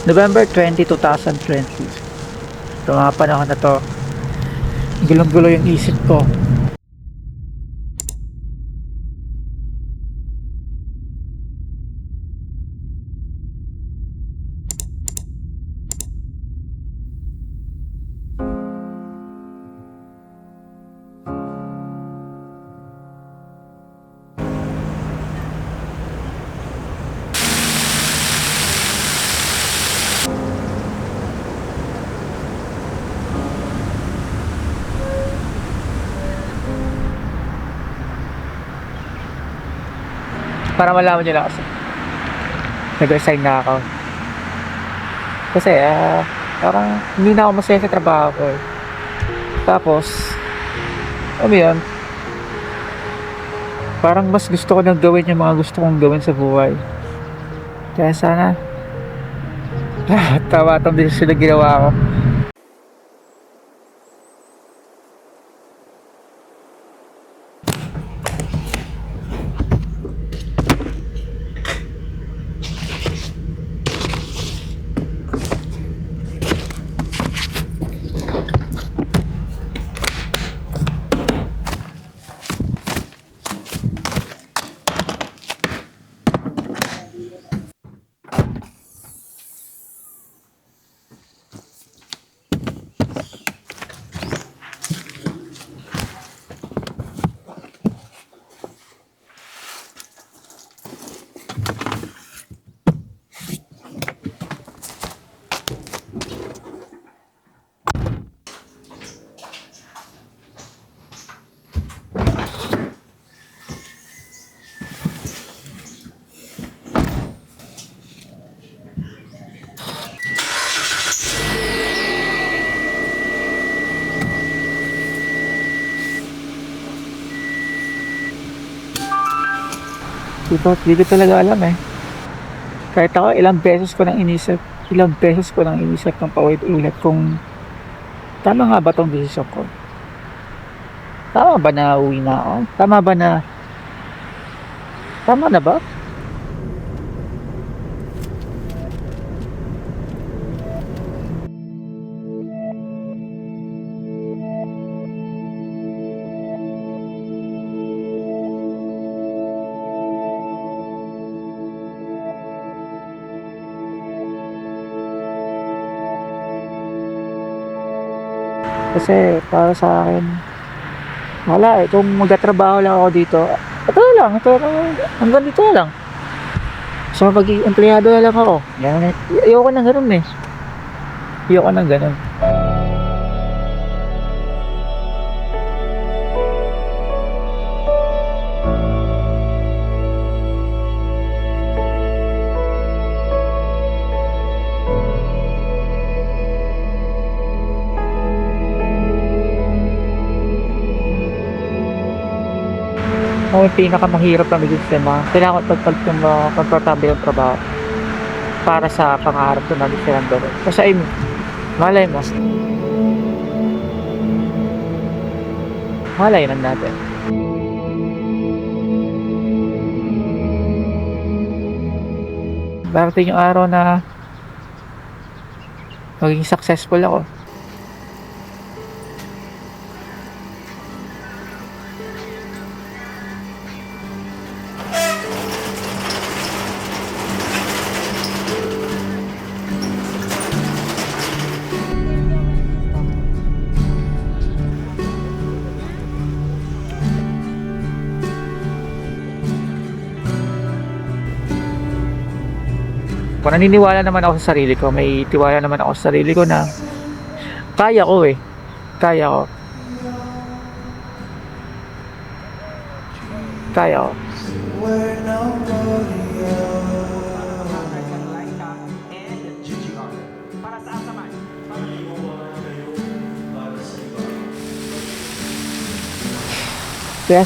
November 20, 2020. Ito mga panahon na to, gulong-gulo yung isip ko. Para malaman nyo lang kasi nag-resign na ako. Kasi parang hindi na ako masaya sa trabaho ko. Tapos ano yun, parang mas gusto ko nang gawin yung mga gusto kong gawin sa buhay. Kaya sana tama itong desisyon na ginawa ko. Di ko talaga alam eh. Kahit ako ilang beses ko nang inisip ng paulit-ulit kung tama nga ba tong desisyon ko. Tama ba na uwi na ako? Tama na ba? Kasi para sa akin, wala eh. Kung magtatrabaho lang ako dito, ito lang, hanggang dito lang. So maging empleyado na lang ako. Yan, ayoko nang ganun eh. Ayoko nang ganun. Ako yung pinakamahirap na maging sistema. Kailangan ko pagpagtabi yung trabaho para sa pangarap ko na gusto ng gawin. Kasi ay, malay lang natin. Darating yung araw na maging successful ako. Kung naniniwala naman ako sa sarili ko, may tiwala naman ako sa sarili ko na kaya ko eh. Kaya ko. Kaya ko. Kaya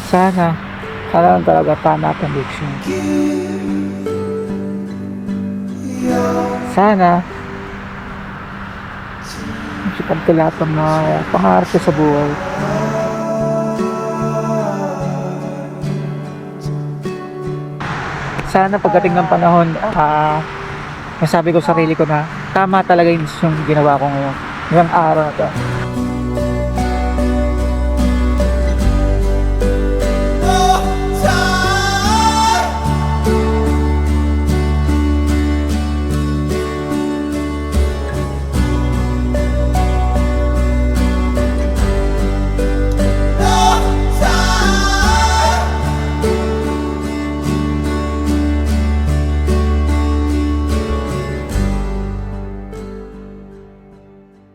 sana lang talaga tama ang conviction. Sana masipag ko lahat ng mga pangarap ko sa buhay. sana pagdating ng panahon, masabi ko sa sarili ko na tama talaga yung ginawa ko ngayon. Ngayong araw na to.